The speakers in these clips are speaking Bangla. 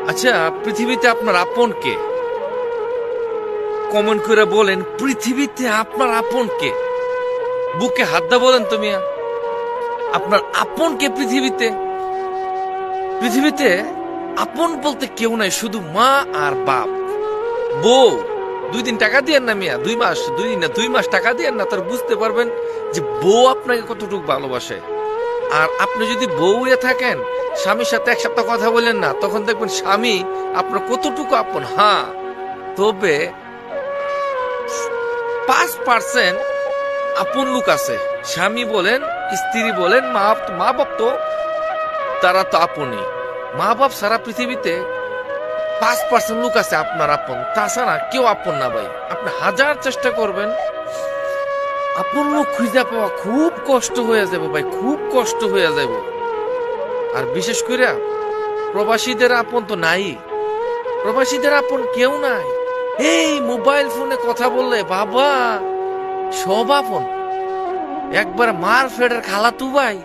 আচ্ছা, পৃথিবীতে আপনার আপন কে? কমেন্ট করে বলেন, পৃথিবীতে আপনার আপন কে? বুকে হাত দা বলেন তো মিয়া, আপনার আপন কে পৃথিবীতে? পৃথিবীতে আপন বলতে কেউ নাই, শুধু মা আর বাপ। বউ 2 দিন টাকা দিয়েন না মিয়া, 2 মাস, 2 দিন না 2 মাস টাকা দিয়েন না, তার বুঝতে পারবেন যে বউ আপনাকে কতটুকু ভালোবাসে। আর আপনি যদি বউ হয়ে থাকেন, স্বামীর সাথে 1 সপ্তাহ কথা বলেন না, তখন দেখবেন স্বামী আপনার কতটুকু আপন। হ্যাঁ, তবে 5% আপন লোক আছে। স্বামী বলেন, স্ত্রী বলেন, মা বাপ তো তারা তো আপনই। মা বাপ সারা পৃথিবীতে 5% লোক আছে আপনার আপন, তাছাড়া কেউ আপন না ভাই। আপনি হাজার চেষ্টা করবেন, আপন লোক খুঁজে পাওয়া খুব কষ্ট হয়ে যাবে ভাই, খুব কষ্ট হয়ে যাবে। আর বিশেষ করে প্রবাসীদের আপন তো নাই, প্রবাসীদের আপন কেউ নাই। এই মোবাইল ফোনে কথা বললে বাবা সব আপন। একবার মার ফেডের খালাতু ভাই,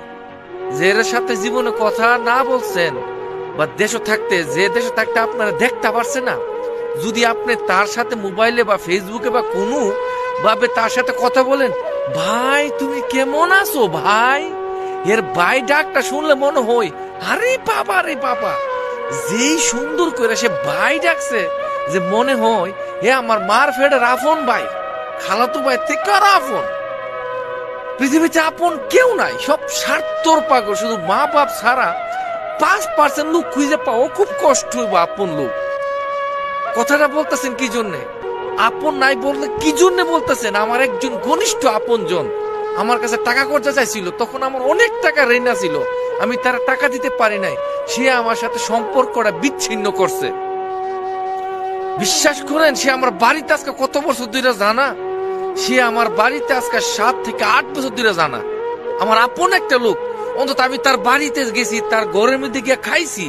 যে এর সাথে জীবনে কথা না বলছেন, বা দেশে থাকতে আপনারা দেখতে পারছে না, যদি আপনি তার সাথে মোবাইলে বা ফেসবুকে বা কোনো ভাবে তার সাথে কথা বলেন, ভাই তুমি কেমন আছো ভাই, এর ভাই ডাকটা শুনলে মনে হয় আরে বাবা রে বাবা, যেই সুন্দর করে সে ভাই ডাকছে, যে মনে হয় এ আমার মার ফেডের আপন ভাই, খালাতু ভাই থেকে আর আপন। পৃথিবীতে আপন কেউ নাই, সব স্বার্থর পাগল। শুধু মা বাপ ছাড়া 5% লোক খুঁজে পাও খুব কষ্ট হইব আপন লোক। কথাটা বলতেছেন কি জন্যে? আপন নাই বললে কি জন্যে বলতেছেন? আমার একজন ঘনিষ্ঠ আপন জন আমার কাছে টাকা খরচা চাইছিল, তখন আমার অনেক টাকা ঋণ ছিল, আমি তার টাকা দিতে পারি নাই, সে আমার সাথে সম্পর্কটা বিচ্ছিন্ন করছে। বিশ্বাস করেন, সে আমার বাড়িতে আজকে কত বছর ধরে জানা, সে আমার বাড়িতে আজকে 7 থেকে 8 বছর ধরে জানা। আমার আপন একটা লোক, অন্তত আমি তার বাড়িতে গেছি, তার ঘরের মধ্যে গিয়ে খাইছি,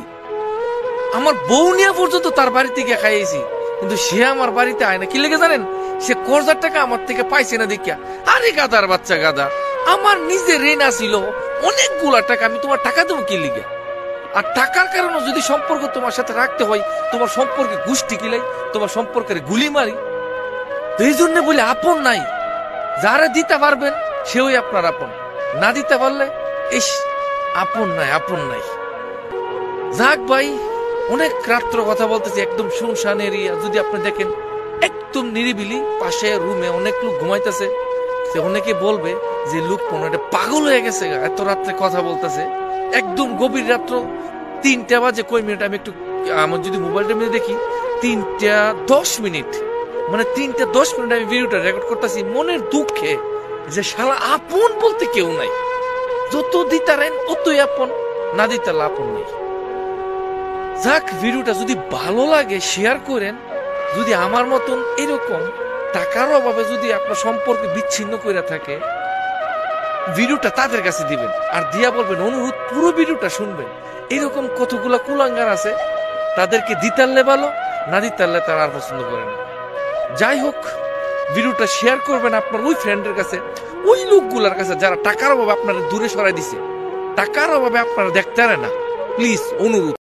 আমার বউ নিয়ে পর্যন্ত তার বাড়িতে গিয়ে খাইয়েছি, কিন্তু সে আমার বাড়িতে আয় না। কি লেগে জানেন? সে কর্জার টাকা আমার থেকে পাইছে না দেখিয়া। আরে গাদার বাচ্চা গাদা, আমার নিজের ঋণ ছিল অনেকগুলা টাকা, আমি তোমার টাকা দেবো কি লিগে? আর টাকার কারণে যদি সম্পর্ক তোমার সাথে রাখতে হয়, তোমার সম্পর্কে গুষ্টি কিলাই, তোমার সম্পর্কের গুলি মারি। তো এই জন্য বলি আপন নাই। যারা দিতে পারবেন সেও আপনার আপন, না দিতে পারলে ইস আপন নাই, আপন নাই। যাক ভাই, অনেক রাত্র কথা বলতেছি, একদম শুনশান এরিয়া। যদি আপনি দেখেন একদম নিরিবিলি, পাশে রুমে অনেক লোক ঘুমাইতেছে, সে অনেকে বলবে যে লোক মনে হয় পাগল হয়ে গেছে, এত রাত্রে কথা বলতেছে। একদম গভীর রাত্র, 3টা বাজে কই মিনিট, আমি একটু আমার যদি মোবাইলটা মিলে দেখি 3টা 10 মিনিট, মানে 3টা 10 মিনিট আমি ভিডিওটা রেকর্ড করতেছি মনের দুঃখে, যে শালা আপন বলতে কেউ নাই। যত দিতারেন অতই আপন, না দিতার আপন নেই। যাক, ভিডিওটা যদি ভালো লাগে শেয়ার করেন। যদি আমার মতন এরকম টাকার অভাবে যদি আপনার সম্পর্ক বিচ্ছিন্ন করে থাকে, ভিডিওটা তাদের কাছে দিবেন, আর দিয়া বলবেন অনুরোধ পুরো ভিডিওটা শুনবেন। এরকম কতগুলা কুলাঙ্গার আছে, তাদেরকে দিতারলে ভালো, না দিতারলে তারা আর পছন্দ করে না। যাই হোক, ভিডিওটা শেয়ার করবেন আপনার ওই ফ্রেন্ডের কাছে, ওই লোকগুলার কাছে যারা টাকার অভাবে আপনারা দূরে সরাই দিছে, টাকার অভাবে আপনারা দেখতে পারে না। প্লিজ অনুরোধ।